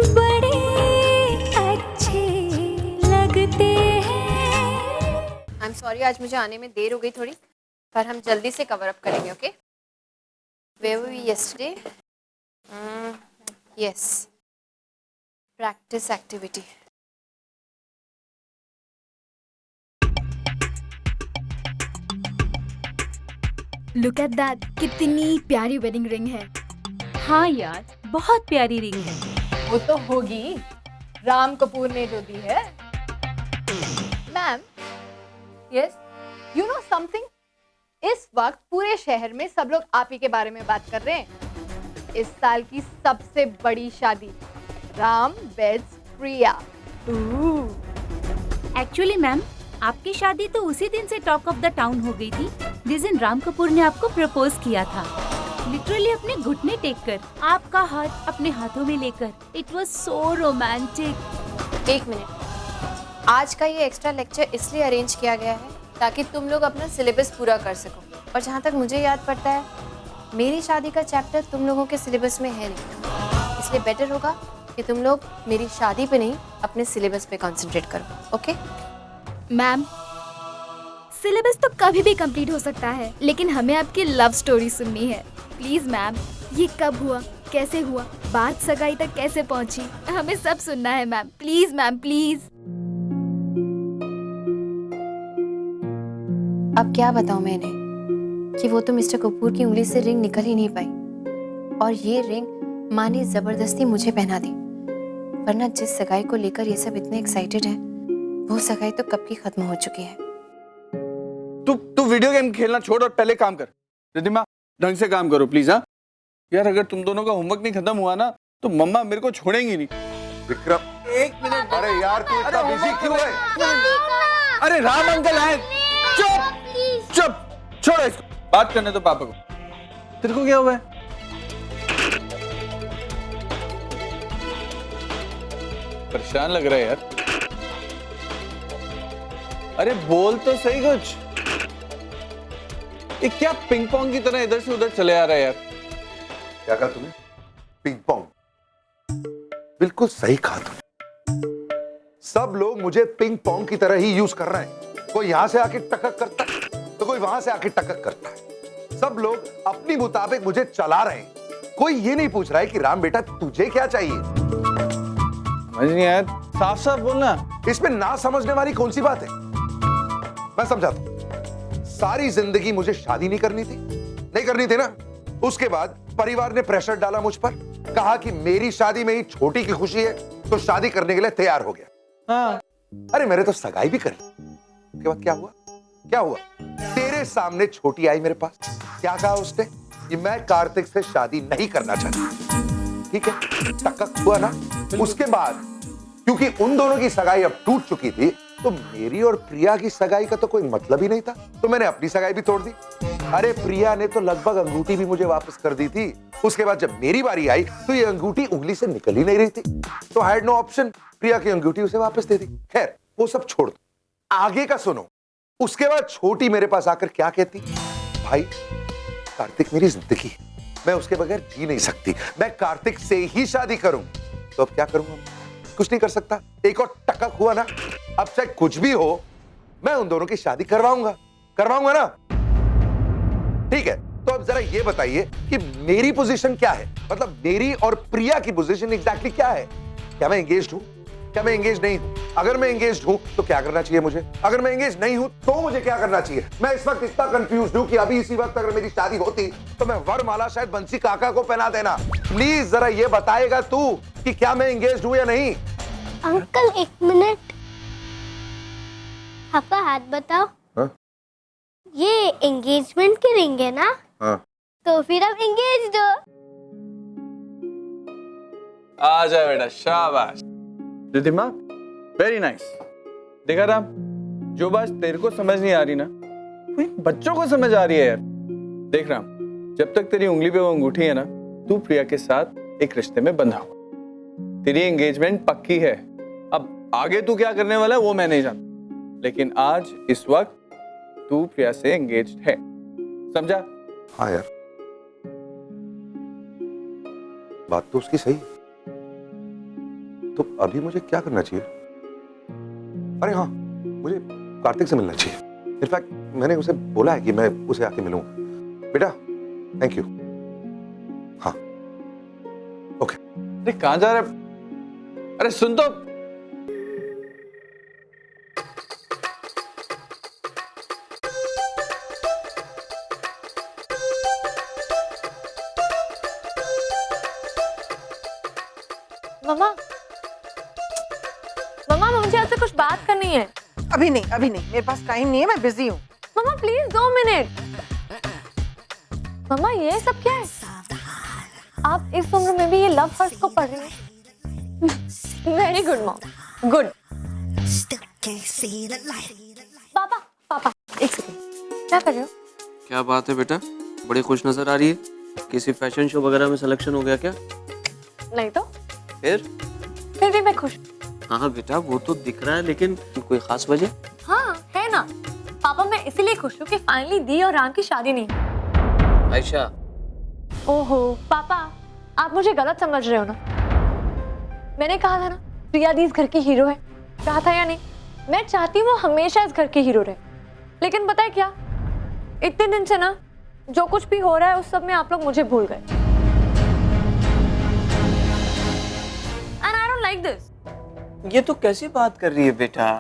बड़े अच्छे लगते हैं। आई एम सॉरी, आज मुझे आने में देर हो गई थोड़ी, पर हम जल्दी से कवर अप करेंगे. Okay, where were we yesterday? Yes, practice activity. Look at that, कितनी प्यारी वेडिंग रिंग है. हाँ यार, बहुत प्यारी रिंग है. वो तो होगी, राम कपूर ने जो दी है. Ma'am, yes, you know something, इस वक्त पूरे शहर में सब लोग आप ही के बारे में बात कर रहे हैं. इस साल की सबसे बड़ी शादी, राम वेड्स प्रिया. एक्चुअली मैम, आपकी शादी तो उसी दिन से टॉक ऑफ द टाउन हो गई थी जिस दिन राम कपूर ने आपको प्रपोज किया था. लिटरली अपने घुटने टेक कर, आपका हाथ अपने हाथों में लेकर. It was so romantic. एक मिनट, आज का ये एक्स्ट्रा लेक्चर इसलिए अरेंज किया गया है ताकि तुम लोग अपना सिलेबस पूरा कर सको. और जहाँ तक मुझे याद पड़ता है, मेरी शादी का चैप्टर तुम लोगों के सिलेबस में है नहीं, इसलिए बेटर होगा कि तुम लोग मेरी शादी पे नहीं, अपने सिलेबस पे कंसंट्रेट करो. ओके मैम, सिलेबस तो कभी भी कंप्लीट हो सकता है, लेकिन हमें आपकी लव स्टोरी सुननी है. प्लीज मैम, ये कब हुआ, कैसे हुआ, बात सगाई तक कैसे पहुंची, हमें सब सुनना है मैम. Please ma'am, please. अब क्या बताऊं मैं इन्हें कि वो तो मिस्टर कपूर की उंगली से रिंग निकल ही नहीं पाई, और ये रिंग माँ ने जबरदस्ती मुझे पहना दी. वरना जिस सगाई को लेकर ये सब इतने एक्साइटेड हैं, वो सगाई तो कब की खत्म हो चुकी है. तू वीडियो गेम खेलना छोड़ और पहले काम कर. रिद्धिमा, ढंग से काम करो प्लीज. हाँ यार, अगर तुम दोनों का होमवर्क नहीं खत्म हुआ ना तो मम्मा मेरे को छोड़ेंगी नहीं. विक्रम, एक मिनट. अरे यार, तू इतना बिजी क्यों है? अरे राम अंकल आए. चुप चुप, छोड़ो इसको. बात करने दो पापा को. तेरे को क्या हुआ है? परेशान लग रहा है यार. अरे बोल तो सही कुछ. ये क्या पिंग पोंग की तरह इधर से उधर चले आ रहा है यार. क्या कहा तूने? Ping pong? बिल्कुल सही कहा तूने. सब लोग मुझे पिंग पोंग की तरह ही यूज कर रहे हैं. कोई यहां से आके टकक करता है तो कोई वहां से आके टकक करता है. सब लोग अपनी मुताबिक मुझे चला रहे हैं. कोई ये नहीं पूछ रहा है कि राम बेटा तुझे क्या चाहिए. समझ नहीं आया, साफ साफ बोलना. इसमें ना समझने वाली कौन सी बात है? मैं समझाता हूं. सारी जिंदगी मुझे शादी नहीं करनी थी ना. उसके बाद परिवार ने प्रेशर डाला मुझ पर, कहा कि मेरी शादी में ही छोटी की खुशी है, तो शादी करने के लिए तैयार हो गया. हाँ. अरे मेरे तो सगाई भी कर ली. उसके बाद क्या हुआ? तेरे सामने छोटी आई मेरे पास. क्या कहा उसने? कि मैं कार्तिक से शादी नहीं करना चाहती. ठीक है, टकक हुआ ना. उसके बाद क्योंकि उन दोनों की सगाई अब टूट चुकी थी, तो मेरी और प्रिया की सगाई का तो कोई मतलब ही नहीं था, तो मैंने अपनी सगाई भी तोड़ दी. अरे प्रिया ने तो लगभग अंगूठी भी मुझे वापस कर दी थी. उसके बाद जब मेरी बारी आई तो ये अंगूठी उंगली से निकल ही नहीं रही थी, तो आई हैड नो ऑप्शन, प्रिया की अंगूठी उसे वापस दे दी. खैर, वो सब छोड़ दो, आगे का सुनो. उसके बाद छोटी मेरे पास आकर क्या कहती? भाई, कार्तिक मेरी जिंदगी है, मैं उसके बगैर जी नहीं सकती, मैं कार्तिक से ही शादी करूं. तो अब क्या करूंगा? कुछ नहीं कर सकता. एक और टकक हुआ ना. अब चाहे कुछ भी हो, मैं उन दोनों की शादी करवाऊंगा ना. ठीक है, तो अब जरा ये बताइए कि मेरी पोजीशन क्या है, मतलब मेरी और प्रिया की पोजीशन एग्जैक्टली क्या है. क्या मैं एंगेज्ड हूं? क्या मैं एंगेज नहीं हूं? अगर मैं एंगेज हूं तो क्या करना चाहिए मुझे? अगर मैं एंगेज नहीं हूं तो मुझे क्या करना चाहिए? मैं इस वक्त इतना कंफ्यूज हूं कि अभी इसी वक्त अगर मेरी शादी होती तो मैं वरमाला शायद बंसी काका को पहना देना. प्लीज जरा ये बताएगा तू कि क्या मैं एंगेज हूं या नहीं. अंकल, एक मिनट, आपका हाथ बताओ. हाँ? ये एंगेजमेंट की रिंग है ना? हाँ. तो फिर अब एंगेज्ड हो. आ जा बेटा, शाबाश. Riddhima, very nice. देखा राम, जो बात तेरे को समझ नहीं आ रही ना, वो इन बच्चों को समझ आ रही है यार. देख राम, जब तक तेरी उंगली पे वो अंगूठी है ना, तू प्रिया के साथ एक रिश्ते में बंधा हुआ. तेरी एंगेजमेंट पक्की है. अब आगे तू क्या करने वाला है वो मैं नहीं जानता, लेकिन आज इस वक्त तू प्रिया से एंगेज्ड है. समझा? हाँ यार, बात तो उसकी सही है. तो अभी मुझे क्या करना चाहिए? अरे हाँ, मुझे कार्तिक से मिलना चाहिए। इनफैक्ट मैंने उसे बोला है कि मैं उसे आके मिलूंगा। बेटा थैंक यू। हाँ ओके। अरे कहाँ जा रहे? अरे सुन तो। मम्मा, मम्मा मुझे आपसे कुछ बात करनी है। अभी नहीं, मेरे पास टाइम नहीं है, मैं बिजी हूँ। मम्मा प्लीज 2 मिनट। मम्मा ये सब क्या है? आप इस उम्र में भी ये लव फर्स्ट को पढ़ रही हैं? Very good mom, good. पापा पापा एक सेकंड, क्या कर रहे हो? क्या बात है बेटा, बड़ी खुश नजर आ रही है। किसी फैशन शो वगैरह में सिलेक्शन हो गया क्या? नहीं तो फिर भी मैं खुश। हाँ बेटा वो तो दिख रहा है, लेकिन कोई खास वजह? हाँ है ना पापा, मैं इसीलिए खुश हूँ कि फाइनली दी और राम की शादी नहीं। आयशा। ओहो पापा, आप मुझे गलत समझ रहे हो ना। मैंने कहा था ना प्रिया दी इस घर की हीरो है, कहा था या नहीं? मैं चाहती हूँ वो हमेशा इस घर की हीरो रहे। लेकिन पता है क्या, इतने दिन से ना जो कुछ भी हो रहा है उस सब में आप लोग मुझे भूल गए। And I don't like this. ये तो कैसी बात कर रही है बेटा,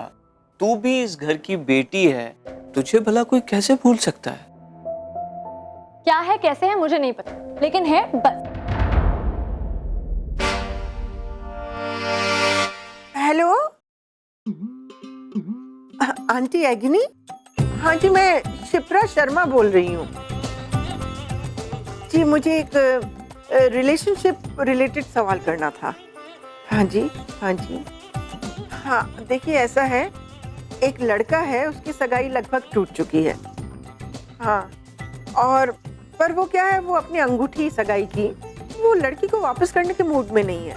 तू भी इस घर की बेटी है, तुझे भला कोई कैसे भूल सकता है? क्या है कैसे है मुझे नहीं पता, लेकिन है बस। हेलो आंटी अग्नि। हाँ जी, मैं शिप्रा शर्मा बोल रही हूँ जी। मुझे एक रिलेशनशिप रिलेटेड सवाल करना था। हाँ जी हाँ जी। हाँ देखिए, ऐसा है, एक लड़का है, उसकी सगाई लगभग टूट चुकी है। हाँ, और पर वो क्या है, वो अपनी अंगूठी सगाई की वो लड़की को वापस करने के मूड में नहीं है।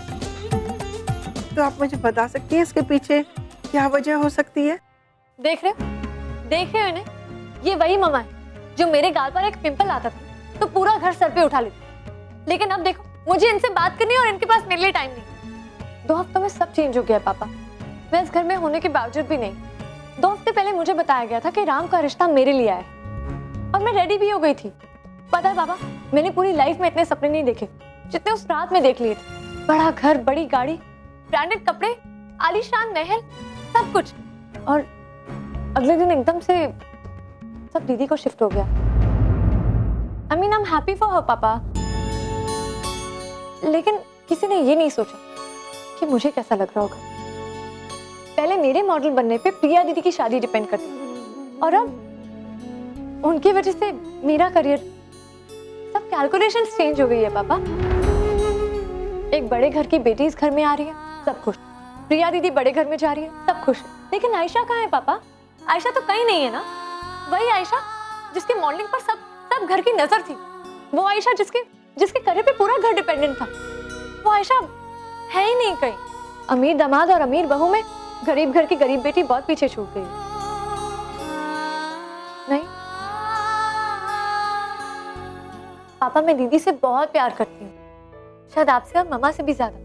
तो आप मुझे बता सकती हैं इसके पीछे क्या वजह हो सकती है? देख रहे हो इन्हें? ये वही मम्मा है जो मेरे गाल पर एक पिंपल आता था तो पूरा घर सर पे उठा लेती। लेकिन अब देखो, मुझे इनसे बात करनी है और इनके पास मेरे लिए टाइम नहीं। 2 हफ्तों में सब चेंज हो गया है पापा। मैं इस घर में होने के बावजूद भी नहीं। 2 हफ्ते पहले मुझे बताया गया था कि राम का रिश्ता मेरे लिए है और मैं रेडी भी हो गई थी। पता है पापा, मैंने पूरी लाइफ में इतने सपने नहीं देखे जितने उस रात में देख लिए थे। बड़ा घर, बड़ी गाड़ी, ब्रांडेड कपड़े, आलीशान महल, सब कुछ। और अगले दिन एकदम से सब दीदी को शिफ्ट हो गया। I mean, I'm happy for her, पापा। लेकिन किसी ने ये नहीं सोचा कि मुझे कैसा लग रहा होगा। पहले मेरे मॉडल बनने पे प्रिया दीदी की शादी डिपेंड करती, और अब उनकी वजह से मेरा करियर, सब कैलकुलेशंस चेंज हो गई है पापा। एक बड़े घर की बेटी इस घर में आ रही है, सब खुश। प्रिया दीदी बड़े घर में जा रही है, सब खुश। लेकिन आयशा कहाँ है पापा? आयशा तो कहीं नहीं है ना। वही आयशा जिसके मॉडलिंग पर सब घर की नजर थी, वो आयशा जिसके करियर पे पूरा घर डिपेंडेंट था, वो आयशा है ही नहीं कहीं। अमीर दामाद और अमीर बहू में गरीब घर की गरीब बेटी बहुत पीछे छूट गई। नहीं पापा, मैं दीदी से बहुत प्यार करती हूँ, शायद आपसे और मम्मा से भी ज्यादा।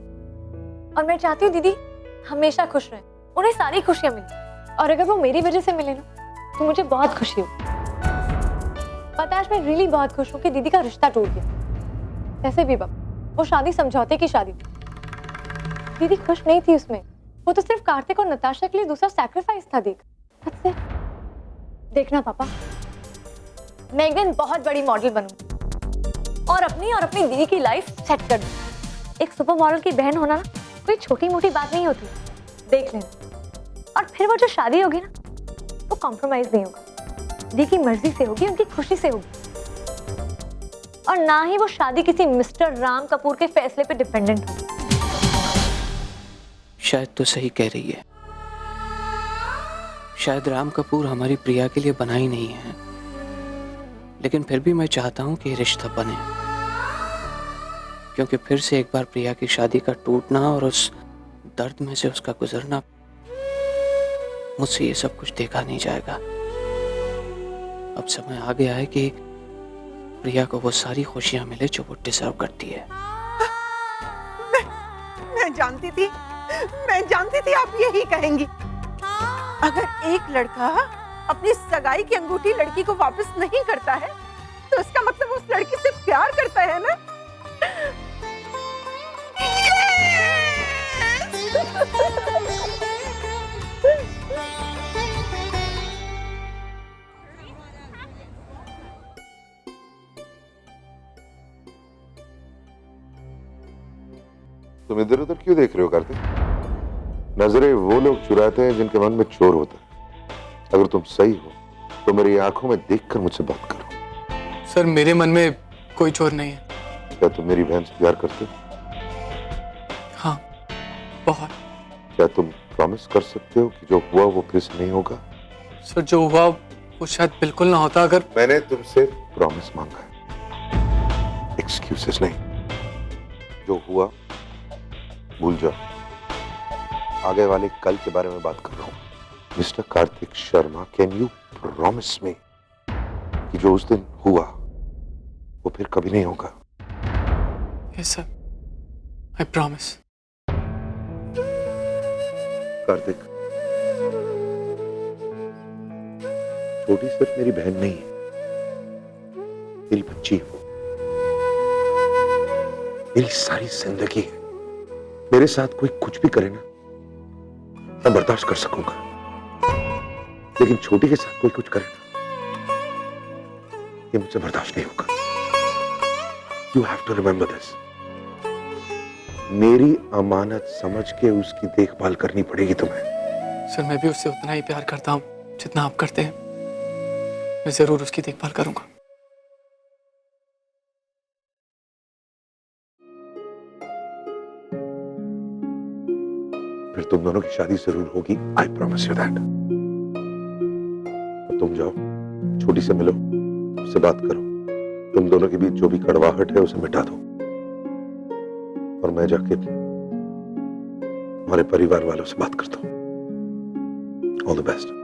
और मैं चाहती हूँ दीदी हमेशा खुश रहे, उन्हें सारी खुशियां मिले। और अगर वो मेरी वजह से मिले ना तो मुझे बहुत खुशी हो। पता है, आज मैं रियली बहुत खुश हूँ कि दीदी का रिश्ता टूट गया। ऐसे भी बाबा, वो शादी समझौते की शादी थी। दीदी खुश नहीं थी उसमें, वो तो सिर्फ कार्तिक और नताशा के लिए दूसरा सैक्रिफाइस था। देखना पापा, मैं एक दिन बहुत बड़ी मॉडल बनूंगी और अपनी दीदी की लाइफ सेट कर दूंगी। एक सुपर मॉडल की बहन होना ना कोई छोटी मोटी बात नहीं होती, देख लेना। और फिर वो जो शादी होगी ना, वो कॉम्प्रोमाइज नहीं होगा, दीदी की मर्जी से होगी, उनकी खुशी से होगी। और ना ही वो शादी किसी मिस्टर राम कपूर के फैसले पे डिपेंडेंट होगी। शायद तो सही कह रही है, शायद राम कपूर हमारी प्रिया के लिए बना ही नहीं है। लेकिन फिर भी मैं चाहता हूं कि रिश्ता बने, क्योंकि फिर से एक बार प्रिया की शादी का टूटना और उस दर्द में से उसका गुजरना, मुझसे ये सब कुछ देखा नहीं जाएगा। अब समय आ गया है कि प्रिया को वो सारी खुशियां मिले जो वो डिजर्व करती है। मैं जानती थी मैं जानती थी आप यही कहेंगी। अगर एक लड़का अपनी सगाई की अंगूठी लड़की को वापस नहीं करता है तो इसका मतलब उस लड़की से प्यार करता है ना। तुम इधर उधर क्यों देख रहे हो कार्तिक? नजरें वो लोग चुराते हैं जिनके मन में चोर होता है। अगर तुम सही हो तो मेरी आंखों में देखकर मुझसे बात करो। सर मेरे मन में कोई चोर नहीं है। क्या तुम मेरी बहन से प्यार करते हो? हाँ बहुत। क्या तुम प्रॉमिस कर सकते हो कि जो हुआ वो फिर से नहीं होगा? सर जो हुआ वो शायद बिल्कुल ना होता। अगर मैंने तुमसे प्रॉमिस मांगा है, एक्सक्यूजेस नहीं। जो हुआ भूल जाओ। आगे वाले कल के बारे में बात कर रहा हूं। Mister Kartik Sharma, can you promise me कि जो उस दिन हुआ वो फिर कभी नहीं होगा? Yes sir, I promise. Kartik, छोटी सिर्फ मेरी बहन नहीं है, मेरी बच्ची है वो। मेरी सारी जिंदगी है। मेरे साथ कोई कुछ भी करे ना, मैं बर्दाश्त कर सकूंगा, लेकिन छोटी के साथ कोई कुछ करे ना, ये मुझसे बर्दाश्त नहीं होगा। You have to remember this. मेरी अमानत समझ के उसकी देखभाल करनी पड़ेगी तुम्हें। सर मैं भी उससे उतना ही प्यार करता हूँ जितना आप करते हैं। मैं जरूर उसकी देखभाल करूंगा। फिर तुम दोनों की शादी जरूर होगी, आई प्रॉमिस यू दैट। तुम जाओ, छोटी से मिलो, उससे बात करो। तुम दोनों के बीच जो भी कड़वाहट है उसे मिटा दो, और मैं जाके हमारे परिवार वालों से बात करता हूं। All the best.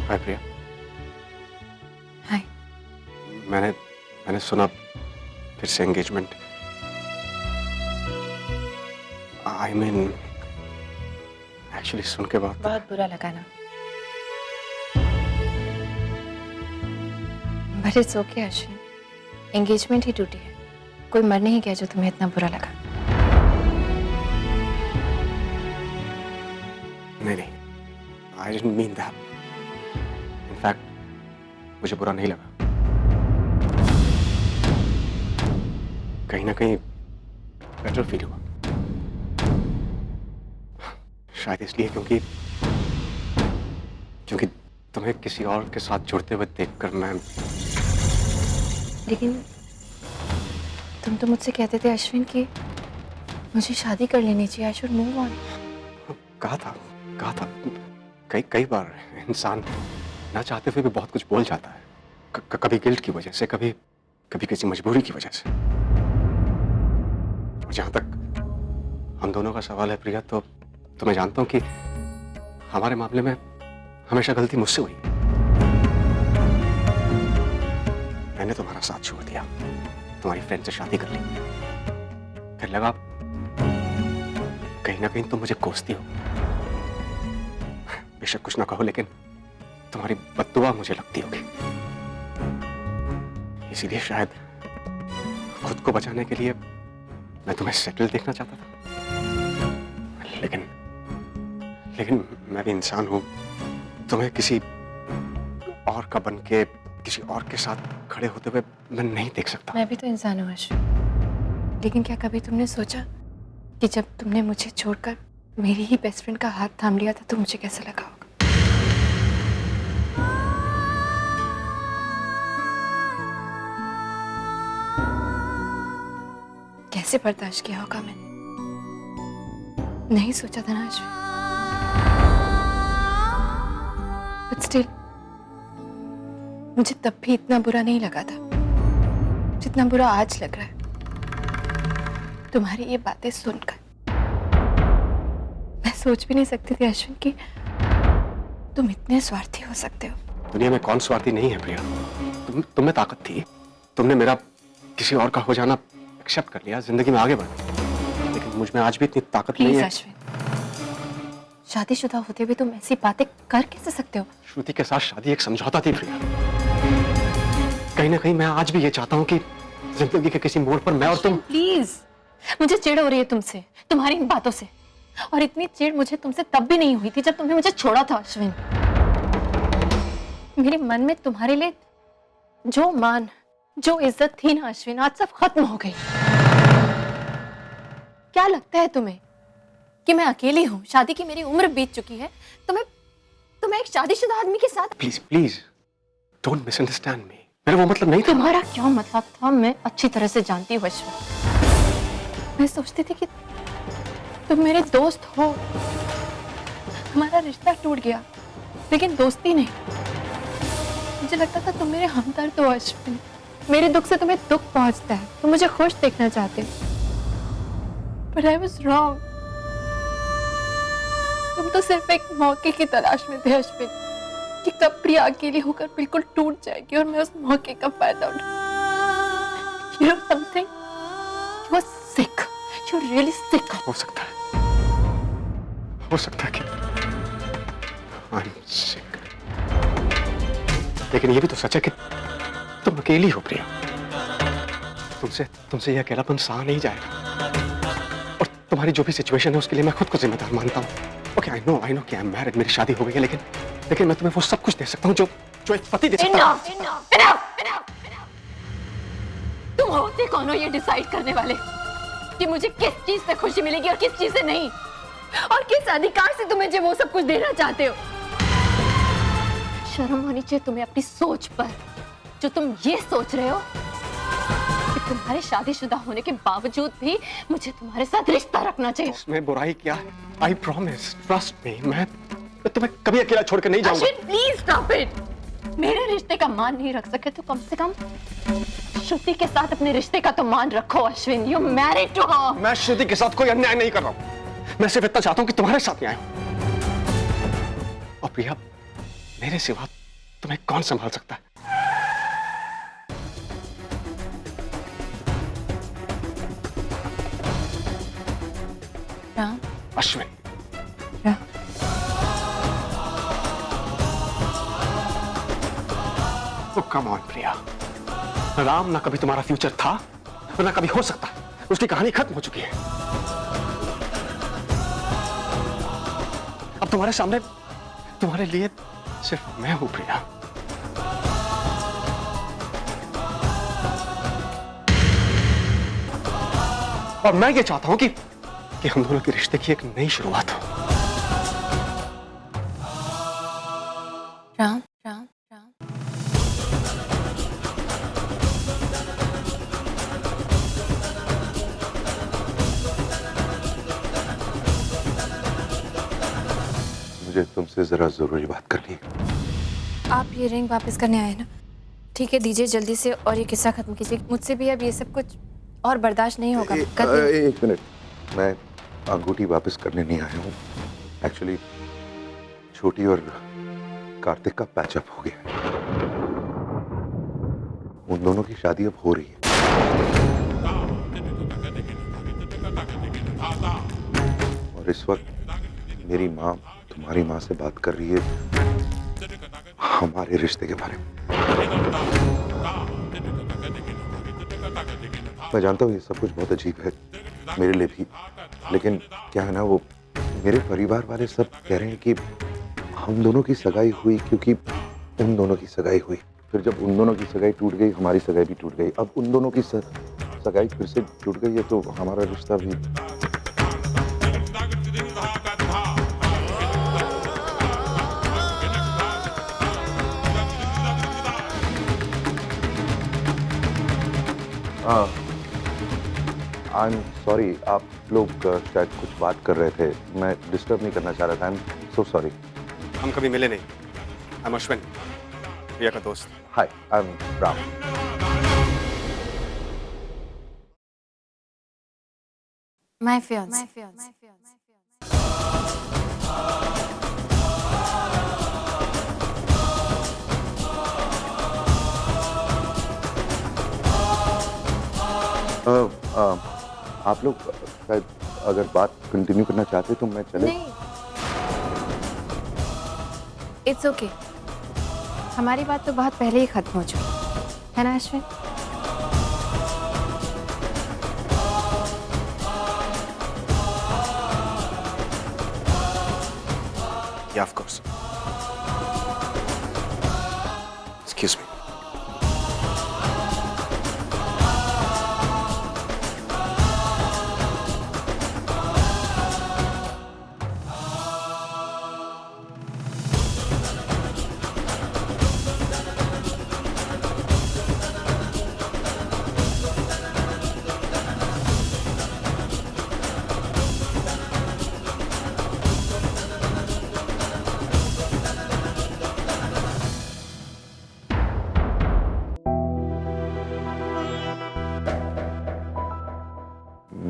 Hi Priya. Hi. मैंने सुना फिर से एंगेजमेंट। आई मीन एक्चुअली सुन के बहुत बुरा लगा ना। But it's okay Ashwin, engagement ही टूटी है, कोई मर नहीं गया जो तुम्हें इतना बुरा लगा। नहीं, I didn't mean that. In fact मुझे बुरा नहीं लगा। कहीं ना कहीं बेटर फील हुआ। शायद इसलिए क्योंकि तुम्हें किसी और के साथ जुड़ते हुए देखकर मैं। लेकिन तुम तो मुझसे कहते थे अश्विन कि मुझे शादी कर लेनी चाहिए, आई शुड मूव ऑन। कहा था कई बार इंसान ना चाहते हुए भी बहुत कुछ बोल जाता है। कभी गिल्ट की वजह से, कभी किसी मजबूरी की वजह से। और जहां तक हम दोनों का सवाल है प्रिया, तो मैं जानता हूं कि हमारे मामले में हमेशा गलती मुझसे हुई। मैंने तुम्हारा साथ छोड़ दिया, तुम्हारी फ्रेंड से शादी कर ली। फिर लगा कहीं ना कहीं तुम मुझे कोसती हो। बेशक कुछ ना कहो, लेकिन तुम्हारी बद्दुआ मुझे लगती होगी। इसीलिए शायद खुद को बचाने के लिए मैं तुम्हें सेटल देखना चाहता था। लेकिन मैं भी इंसान हूं। तुम्हें किसी और का बन के किसी और के साथ खड़े होते हुए मैं नहीं देख सकता। मैं भी तो इंसान हूँ अश्विन, लेकिन क्या कभी तुमने सोचा कि जब तुमने मुझे छोड़कर मेरी ही बेस्ट फ्रेंड का हाथ थाम लिया था तो मुझे कैसा लगा होगा? कैसे बर्दाश्त किया होगा मैंने? नहीं सोचा था ना अश्विन। बट स्टिल मुझे तब भी इतना बुरा नहीं लगा था जितना बुरा आज लग रहा है। तुम्हारी ये बातें सुनकर मैं सोच भी नहीं सकती थी अश्विन कि तुम इतने स्वार्थी हो सकते हो। दुनिया में कौन स्वार्थी नहीं है प्रिया? तुम में ताकत थी, तुमने मेरा किसी और का हो जाना एक्सेप्ट कर लिया, जिंदगी में आगे बढ़। लेकिन मुझ में आज भी इतनी ताकत नहीं है। अश्विन, शादीशुदा होते हुए तुम ऐसी बातें कर कैसे सकते हो? श्रुति के साथ शादी एक समझौता थी प्रिया। कहीं ना कहीं मैं आज भी ये चाहता हूँ कि जिंदगी के किसी मोड़ पर मैं और तुम। प्लीज, मुझे चिढ़ हो रही है तुमसे, तुम्हारी इन बातों से। और इतनी चिढ़ मुझे तुमसे तब भी नहीं हुई थी जब तुमने मुझे छोड़ा था अश्विन। मेरे मन में तुम्हारे लिए जो मान, जो इज्जत थी ना अश्विन, आज सब खत्म हो गई। क्या लगता है तुम्हें कि मैं अकेली हूँ? शादी की मेरी उम्र बीत चुकी है। तुम्हें एक शादीशुदा आदमी के साथ। प्लीज प्लीज डोंट मिसअंडरस्टैंड मी, मेरा वो मतलब नहीं था। तुम्हारा क्या मतलब था मैं अच्छी तरह से जानती हूँ अश्विन। मैं सोचती थी कि तुम मेरे दोस्त हो। हमारा रिश्ता टूट गया, लेकिन दोस्ती नहीं। मुझे लगता था तुम मेरे हमदर्द हो अश्विन। मेरे दुख से तुम्हें दुख पहुंचता है, तुम मुझे खुश देखना चाहते हो। But I was wrong. तुम तो सिर्फ एक मौके की तलाश में थे अश्विन, कि कब प्रिया अकेली होकर बिल्कुल टूट जाएगी और मैं उस मौके का फायदा उठाऊं। You know something? You are sick. You're really sick. हो सकता है कि I'm sick. लेकिन ये भी तो सच है कि तुम अकेली हो प्रिया। तुमसे ये अकेलापन सहा नहीं जाएगा। और तुम्हारी जो भी सिचुएशन है उसके लिए मैं खुद को जिम्मेदार मानता हूँ। ओके, आई नो कि आई एम मैरिड, मेरी शादी हो गई है, लेकिन मैं तुम्हें वो सब कुछ दे सकता हूँ जो एक पति दे सकता है। तुम होते कौन हो ये डिसाइड करने वाले कि मुझे किस चीज से खुशी मिलेगी और किस चीज से नहीं? और किस अधिकार से तुम मुझे वो सब कुछ देना चाहते हो? शर्म होनी चाहिए तुम्हें अपनी सोच पर, जो तुम ये सोच रहे हो कि तुम्हारे शादीशुदा होने के बावजूद भी मुझे तुम्हारे साथ रिश्ता रखना चाहिए। उसमें बुराई क्या है? आई प्रॉमिस, ट्रस्ट मी, मैं तुम्हें कभी अकेला छोड़कर नहीं जाऊंगा। Ashwin, please stop it. मेरे रिश्ते का मान नहीं रख सके तो कम से कम श्रुति के साथ अपने रिश्ते का तो मान रखो Ashwin. You married to her. मैं श्रुति के साथ कोई अन्याय नहीं कर रहा हूँ। मैं सिर्फ इतना चाहता हूँ कि तुम्हारे साथ न्याय हो। और प्रिया, मेरे सिवा तुम्हें कौन संभाल सकता है? Ram. Ashwin. Ram. Oh, come on, प्रिया। राम ना कभी तुम्हारा फ्यूचर था और ना कभी हो सकता। उसकी कहानी खत्म हो चुकी है। अब तुम्हारे सामने तुम्हारे लिए सिर्फ मैं हूं प्रिया। और मैं ये चाहता हूं कि हम दोनों के रिश्ते की एक नई शुरुआत हो। राम, राम, राम। मुझे तुमसे जरा जरूरी बात करनी है। आप ये रिंग वापस करने आए ना? ठीक है, दीजिए जल्दी से और ये किस्सा खत्म कीजिए। मुझसे भी अब ये सब कुछ और बर्दाश्त नहीं होगा। एक मिनट, मैं अंगूठी वापस करने नहीं आया हूँ। एक्चुअली छोटी और कार्तिक का पैचअप हो गया है। उन दोनों की शादी अब हो रही है। और इस वक्त मेरी माँ तुम्हारी माँ से बात कर रही है हमारे रिश्ते के बारे में। मैं जानता हूँ ये सब कुछ बहुत अजीब है मेरे लिए भी, लेकिन क्या है ना, वो मेरे परिवार वाले सब कह रहे हैं कि हम दोनों की सगाई हुई क्योंकि उन दोनों की सगाई हुई। फिर जब उन दोनों की सगाई टूट गई, हमारी सगाई भी टूट गई। अब उन दोनों की सगाई फिर से टूट गई है, तो हमारा रिश्ता भी। आई एम सॉरी, आप लोग शायद कुछ बात कर रहे थे, मैं डिस्टर्ब नहीं करना चाह रहा था। I am so sorry. हम कभी मिले नहीं। आई एम अश्विन, प्रिया का दोस्त। Hi, I am Ram. My fiance. आप लोग शायद अगर बात कंटिन्यू करना चाहते तो मैं चले। नहीं, इट्स ओके। हमारी बात तो बहुत पहले ही खत्म हो चुकी है ना Ashwin? Yeah, of course. Excuse me.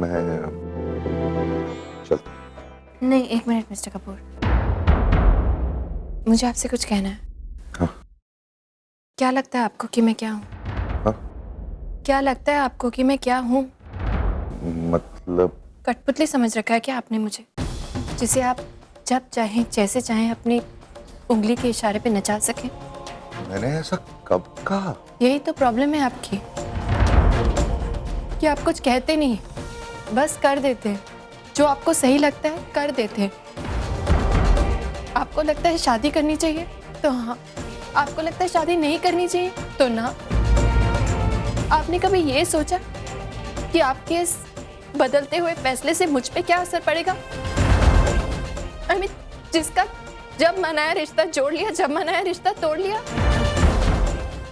मैं चलता। नहीं, एक मिनट मिस्टर कपूर, मुझे आपसे कुछ कहना है। हाँ। क्या लगता है आपको कि मैं क्या हूँ? हाँ? क्या लगता है आपको कि मैं क्या हूँ? मतलब कठपुतली समझ रखा है क्या आपने मुझे, जिसे आप जब चाहें जैसे चाहें अपनी उंगली के इशारे पे नचा सकें? मैंने ऐसा कब कहा? यही तो प्रॉब्लम है आपकी कि आप कुछ कहते नहीं, बस कर देते हैं। जो आपको सही लगता है कर देते हैं। आपको लगता है शादी करनी चाहिए तो हाँ, आपको लगता है शादी नहीं करनी चाहिए तो ना। आपने कभी ये सोचा कि आपके इस बदलते हुए फैसले से मुझ पे क्या असर पड़ेगा? I mean, जिसका जब मन आया रिश्ता जोड़ लिया, जब मन आया रिश्ता तोड़ लिया।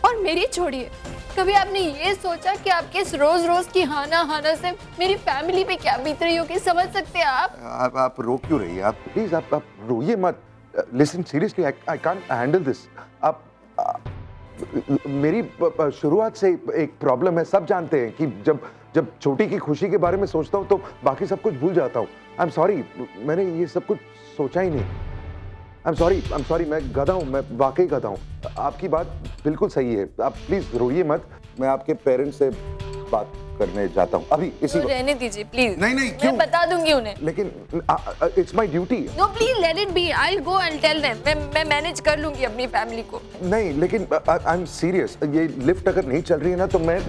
और मेरी छोड़िए, कभी आपने ये सोचा कि आपके इस रोज रोज की हाना हाना से मेरी फैमिली पे क्या बीत रही होगी? समझ सकते हैं आप? आप रो क्यों रही हैं? आप प्लीज आप रोइए मत। Listen seriously, I can't handle this. आप मेरी शुरुआत से एक प्रॉब्लम है, सब जानते हैं कि जब छोटी की खुशी के बारे में सोचता हूँ तो बाकी सब कुछ भूल जाता हूँ। आई एम सॉरी, मैंने ये सब कुछ सोचा ही नहीं। आई एम सॉरी, मैं गधा हूँ, मैं वाकई गधा हूँ। आपकी बात बिल्कुल सही है, आप प्लीज रोइए मत। मैं आपके पेरेंट्स से बात करने जाता हूँ अभी इसी वक्त। रहने दीजिए प्लीज। नहीं क्यों? मैं बता दूंगी उन्हें। लेकिन it's my duty. No please let it be, I will go and tell them. मैं मैनेज कर लूंगी अपनी फैमिली को। नहीं लेकिन आई एम सीरियस, ये लिफ्ट अगर नहीं चल रही है ना तो मैं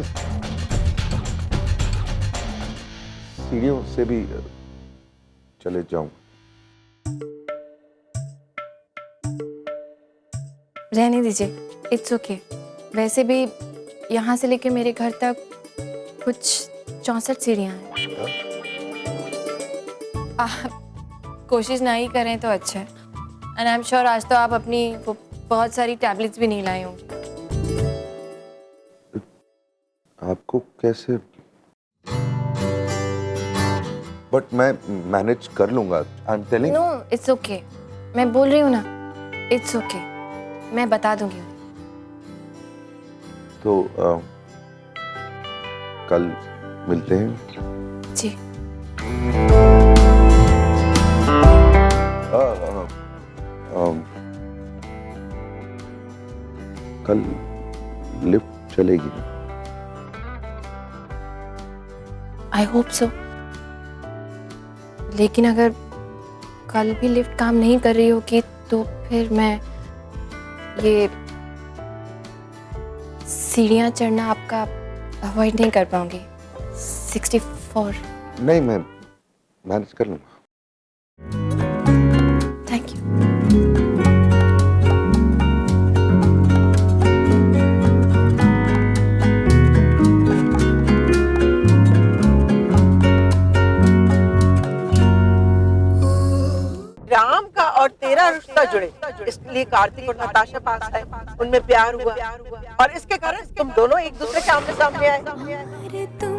सीढ़ियों से भी चले जाऊं। रहने दीजिए, इट्स ओके। वैसे भी यहाँ से लेके मेरे घर तक कुछ 64 सीढ़ियाँ हैं। आप कोशिश ना ही करें तो अच्छा है। एंड आई एम श्योर आज तो आप अपनी वो बहुत सारी टैबलेट्स भी नहीं लाए होंगे। आपको कैसे? बट मैं मैनेज कर लूंगा। I am telling. No it's okay, मैं बोल रही हूँ ना, इट्स ओके, मैं बता दूंगी उन्हें। तो कल मिलते हैं। जी। कल लिफ्ट चलेगी ना? I hope so. लेकिन अगर कल भी लिफ्ट काम नहीं कर रही होगी तो फिर मैं ये सीढ़ियाँ चढ़ना आपका अवॉइड नहीं कर पाऊंगी। 64। नहीं, मैं मैनेज कर लूंगा। Thank you. राम का और तेरा रिश्ता जुड़े, इसलिए कार्तिक और नताशा पास आए, उनमें प्यार हुआ और इसके कारण तुम दोनों एक दूसरे के आमने सामने आए। अरे तुम